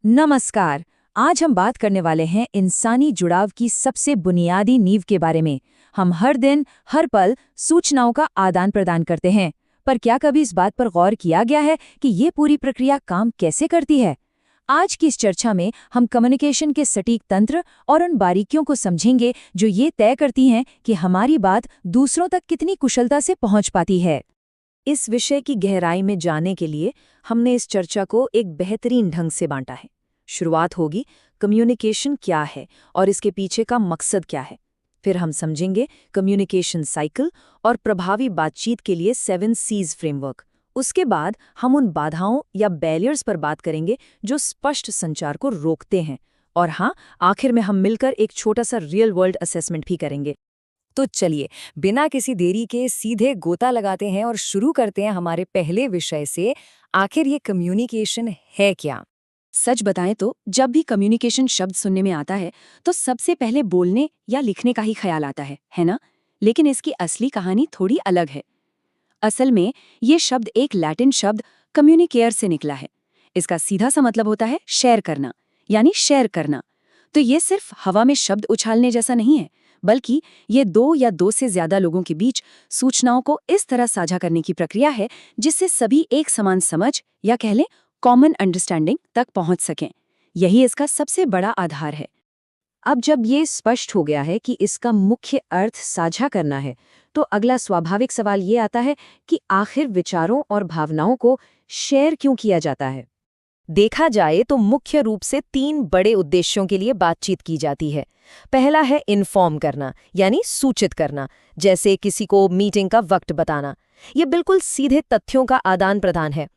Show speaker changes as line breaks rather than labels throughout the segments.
नमस्कार। आज हम बात करने वाले हैं इंसानी जुड़ाव की सबसे बुनियादी नींव के बारे में। हम हर दिन, हर पल सूचनाओं का आदान प्रदान करते हैं, पर क्या कभी इस बात पर गौर किया गया है कि ये पूरी प्रक्रिया काम कैसे करती है? आज की इस चर्चा में हम कम्युनिकेशन के सटीक तंत्र और उन बारीकियों को समझेंगे जो ये तय करती हैं कि हमारी बात दूसरों तक कितनी कुशलता से पहुंच पाती है। इस विषय की गहराई में जाने के लिए हमने इस चर्चा को एक बेहतरीन ढंग से बांटा है। शुरुआत होगी कम्युनिकेशन क्या है और इसके पीछे का मकसद क्या है। फिर हम समझेंगे कम्युनिकेशन साइकिल और प्रभावी बातचीत के लिए 7 C's फ्रेमवर्क। उसके बाद हम उन बाधाओं या बैरियर्स पर बात करेंगे जो स्पष्ट संचार को रोकते हैं। और हाँ, आखिर में हम मिलकर एक छोटा सा रियल वर्ल्ड असेसमेंट भी करेंगे।
तो चलिए, बिना किसी देरी के सीधे गोता लगाते हैं और शुरू करते हैं हमारे पहले विषय से। आखिर ये कम्युनिकेशन है क्या?
सच बताएं तो जब भी कम्युनिकेशन शब्द सुनने में आता है तो सबसे पहले बोलने या लिखने का ही ख्याल आता है ना? लेकिन इसकी असली कहानी थोड़ी अलग है। असल में ये शब्द एक लैटिन शब्द कम्युनिकेयर से निकला है। इसका सीधा सा मतलब होता है शेयर करना, यानी शेयर करना। तो ये सिर्फ हवा में शब्द उछालने जैसा नहीं है, बल्कि ये दो या दो से ज्यादा लोगों के बीच सूचनाओं को इस तरह साझा करने की प्रक्रिया है जिससे सभी एक समान समझ या कह लें कॉमन अंडरस्टैंडिंग तक पहुंच सकें। यही इसका सबसे बड़ा आधार है। अब जब ये स्पष्ट हो गया है कि इसका मुख्य अर्थ साझा करना है, तो अगला स्वाभाविक सवाल ये आता है कि आखिर विचारों और भावनाओं को शेयर क्यों किया जाता है?
देखा जाए तो मुख्य रूप से 3 बड़े उद्देश्यों के लिए बातचीत की जाती है। पहला है इन्फॉर्म करना, यानी सूचित करना, जैसे किसी को मीटिंग का वक्त बताना। ये बिल्कुल सीधे तथ्यों का आदान प्रदान है।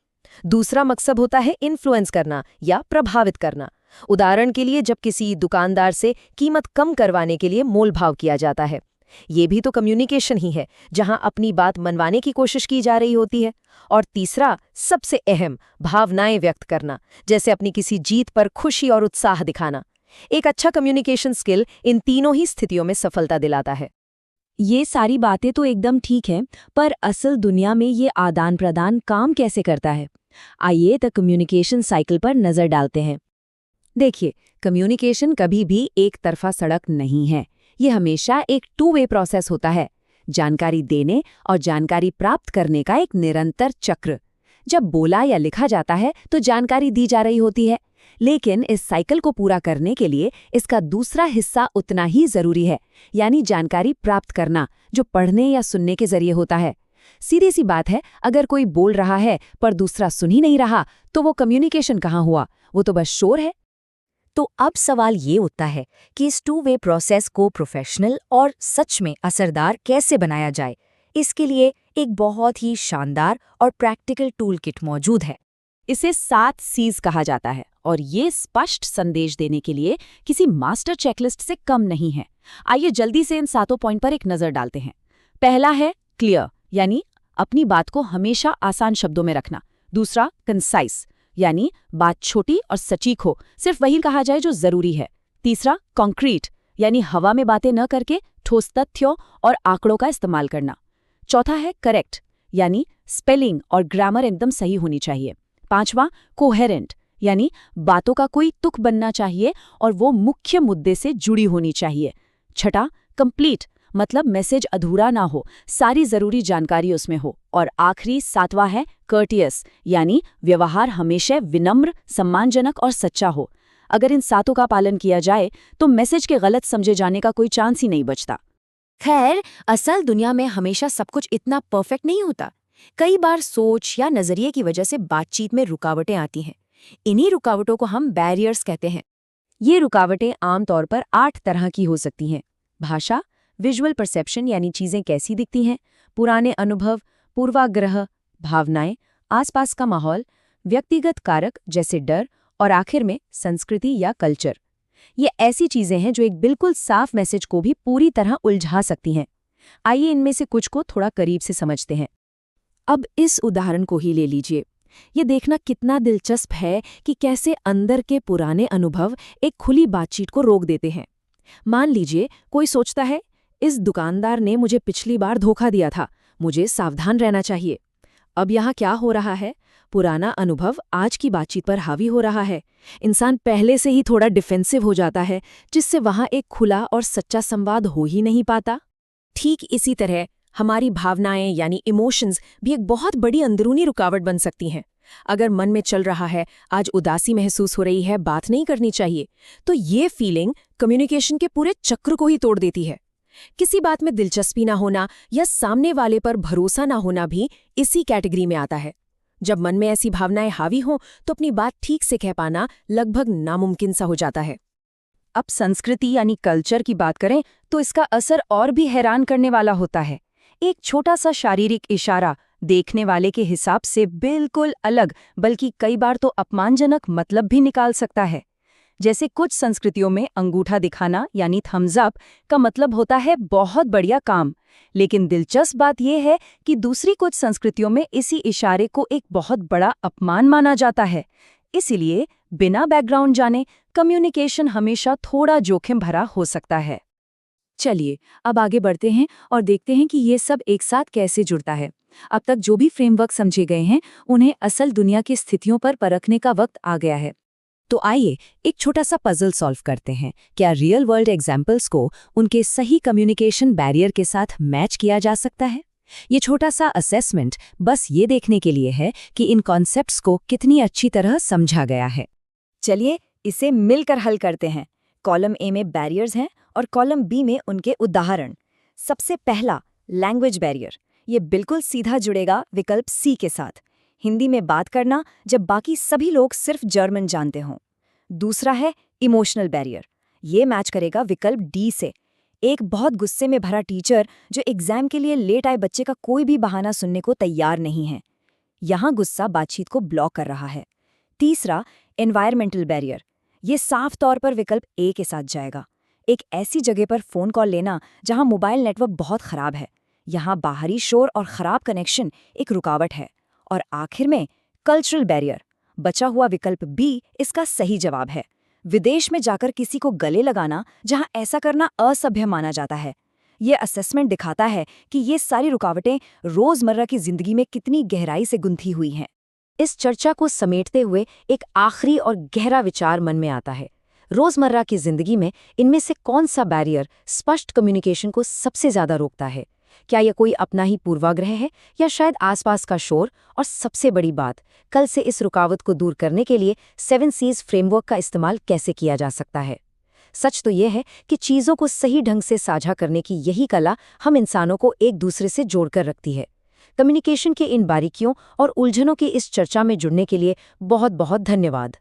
दूसरा मकसद होता है इन्फ्लुएंस करना या प्रभावित करना। उदाहरण के लिए जब किसी दुकानदार से कीमत कम करवाने के लिए मोलभाव किया जाता है। ये भी तो कम्युनिकेशन ही है, जहां अपनी बात मनवाने की कोशिश की जा रही होती है। और तीसरा, सबसे अहम, भावनाएं व्यक्त करना, जैसे अपनी किसी जीत पर खुशी और उत्साह दिखाना। एक अच्छा कम्युनिकेशन स्किल इन तीनों ही स्थितियों में सफलता दिलाता है।
ये सारी बातें तो एकदम ठीक हैं, पर असल दुनिया में ये आदान प्रदान काम कैसे करता है? आइए तो कम्युनिकेशन साइकिल पर नजर डालते हैं। देखिए, कम्युनिकेशन कभी भी एक तरफा सड़क नहीं है। ये हमेशा एक 2 वे प्रोसेस होता है, जानकारी देने और जानकारी प्राप्त करने का एक निरंतर चक्र। जब बोला या लिखा जाता है तो जानकारी दी जा रही होती है, लेकिन इस साइकिल को पूरा करने के लिए इसका दूसरा हिस्सा उतना ही जरूरी है, यानी जानकारी प्राप्त करना, जो पढ़ने या सुनने के जरिए होता है। सीधी सी बात है, अगर कोई बोल रहा है पर दूसरा सुन ही नहीं रहा, तो वो कम्युनिकेशन कहाँ हुआ? वो तो बस शोर है।
तो अब सवाल ये उठता है कि इस 2 वे प्रोसेस को प्रोफेशनल और सच में असरदार कैसे बनाया जाए। इसके लिए एक बहुत ही शानदार और प्रैक्टिकल टूल किट मौजूद है।
इसे 7 C's कहा जाता है और ये स्पष्ट संदेश देने के लिए किसी मास्टर चेकलिस्ट से कम नहीं है। आइए जल्दी से इन 7 पॉइंट पर एक नजर डालते हैं। पहला है क्लियर, यानी अपनी बात को हमेशा आसान शब्दों में रखना। दूसरा कंसाइज, यानी बात छोटी और सटीक हो, सिर्फ वही कहा जाए जो जरूरी है। तीसरा कॉन्क्रीट, यानी हवा में बातें न करके ठोस तथ्यों और आंकड़ों का इस्तेमाल करना। चौथा है करेक्ट, यानी स्पेलिंग और ग्रामर एकदम सही होनी चाहिए। पांचवा कोहेरेंट, यानी बातों का कोई तुक बनना चाहिए और वो मुख्य मुद्दे से जुड़ी होनी चाहिए। छठा कंप्लीट, मतलब मैसेज अधूरा ना हो, सारी जरूरी जानकारी उसमें हो। और आखिरी 7वां है कर्टियस, यानी व्यवहार हमेशा विनम्र, सम्मानजनक और सच्चा हो। अगर इन 7 का पालन किया जाए तो मैसेज के गलत समझे जाने का कोई चांस ही नहीं बचता।
खैर, असल दुनिया में हमेशा सब कुछ इतना परफेक्ट नहीं होता। कई बार सोच या नजरिए की वजह से बातचीत में रुकावटें आती हैं। इन्हीं रुकावटों को हम बैरियर्स कहते हैं।
ये रुकावटें आमतौर पर 8 तरह की हो सकती हैं। भाषा, विजुअल परसेप्शन, यानी चीजें कैसी दिखती हैं, पुराने अनुभव, पूर्वाग्रह, भावनाएं, आसपास का माहौल, व्यक्तिगत कारक जैसे डर, और आखिर में संस्कृति या कल्चर। ये ऐसी चीजें हैं जो एक बिल्कुल साफ मैसेज को भी पूरी तरह उलझा सकती हैं। आइए इनमें से कुछ को थोड़ा करीब से समझते हैं। अब इस उदाहरण को ही ले लीजिए। ये देखना कितना दिलचस्प है कि कैसे अंदर के पुराने अनुभव एक खुली बातचीत को रोक देते हैं। मान लीजिए कोई सोचता है, इस दुकानदार ने मुझे पिछली बार धोखा दिया था, मुझे सावधान रहना चाहिए। अब यहाँ क्या हो रहा है? पुराना अनुभव आज की बातचीत पर हावी हो रहा है। इंसान पहले से ही थोड़ा डिफेंसिव हो जाता है, जिससे वहाँ एक खुला और सच्चा संवाद हो ही नहीं पाता। ठीक इसी तरह हमारी भावनाएं यानी इमोशंस भी एक बहुत बड़ी अंदरूनी रुकावट बन सकती हैं। अगर मन में चल रहा है, आज उदासी महसूस हो रही है, बात नहीं करनी चाहिए, तो ये फीलिंग कम्युनिकेशन के पूरे चक्र को ही तोड़ देती है। किसी बात में दिलचस्पी ना होना या सामने वाले पर भरोसा ना होना भी इसी कैटेगरी में आता है। जब मन में ऐसी भावनाएं हावी हों तो अपनी बात ठीक से कह पाना लगभग नामुमकिन सा हो जाता है। अब संस्कृति यानी कल्चर की बात करें तो इसका असर और भी हैरान करने वाला होता है। एक छोटा सा शारीरिक इशारा देखने वाले के हिसाब से बिल्कुल अलग, बल्कि कई बार तो अपमानजनक मतलब भी निकाल सकता है। जैसे कुछ संस्कृतियों में अंगूठा दिखाना यानी थम्स अप का मतलब होता है बहुत बढ़िया काम, लेकिन दिलचस्प बात यह है कि दूसरी कुछ संस्कृतियों में इसी इशारे को एक बहुत बड़ा अपमान माना जाता है। इसीलिए बिना बैकग्राउंड जाने कम्युनिकेशन हमेशा थोड़ा जोखिम भरा हो सकता है। चलिए अब आगे बढ़ते हैं और देखते हैं कि ये सब एक साथ कैसे जुड़ता है। अब तक जो भी फ्रेमवर्क समझे गए हैं उन्हें असल दुनिया की स्थितियों पर परखने का वक्त आ गया है। तो आइए एक छोटा सा पजल सॉल्व करते हैं। क्या रियल वर्ल्ड एग्जाम्पल्स को उनके सही कम्युनिकेशन बैरियर के साथ मैच किया जा सकता है? ये छोटा सा असेसमेंट बस ये देखने के लिए है कि इन कॉन्सेप्ट्स को कितनी अच्छी तरह समझा गया है।
चलिए इसे मिलकर हल करते हैं। कॉलम ए में बैरियर्स हैं और कॉलम बी में उनके उदाहरण। सबसे पहला, लैंग्वेज बैरियर। ये बिल्कुल सीधा जुड़ेगा विकल्प सी के साथ। हिंदी में बात करना जब बाकी सभी लोग सिर्फ जर्मन जानते हों। दूसरा है इमोशनल बैरियर। ये मैच करेगा विकल्प डी से। एक बहुत गुस्से में भरा टीचर जो एग्जाम के लिए लेट आए बच्चे का कोई भी बहाना सुनने को तैयार नहीं है। यहाँ गुस्सा बातचीत को ब्लॉक कर रहा है। तीसरा, एनवायरमेंटल बैरियर। ये साफ तौर पर विकल्प ए के साथ जाएगा। एक ऐसी जगह पर फोन कॉल लेना जहां मोबाइल नेटवर्क बहुत खराब है। यहाँ बाहरी शोर और खराब कनेक्शन एक रुकावट है। और आखिर में कल्चरल बैरियर। बचा हुआ विकल्प बी इसका सही जवाब है। विदेश में जाकर किसी को गले लगाना जहां ऐसा करना असभ्य माना जाता है। ये असेसमेंट दिखाता है कि ये सारी रुकावटें रोजमर्रा की जिंदगी में कितनी गहराई से गुंथी हुई हैं।
इस चर्चा को समेटते हुए एक आखिरी और गहरा विचार मन में आता है। रोजमर्रा की जिंदगी में इनमें से कौन सा बैरियर स्पष्ट कम्युनिकेशन को सबसे ज्यादा रोकता है? क्या यह कोई अपना ही पूर्वाग्रह है या शायद आसपास का शोर? और सबसे बड़ी बात, कल से इस रुकावट को दूर करने के लिए 7 C's फ्रेमवर्क का इस्तेमाल कैसे किया जा सकता है? सच तो यह है कि चीज़ों को सही ढंग से साझा करने की यही कला हम इंसानों को एक दूसरे से जोड़कर रखती है। कम्युनिकेशन के इन बारीकियों और उलझनों की इस चर्चा में जुड़ने के लिए बहुत बहुत धन्यवाद।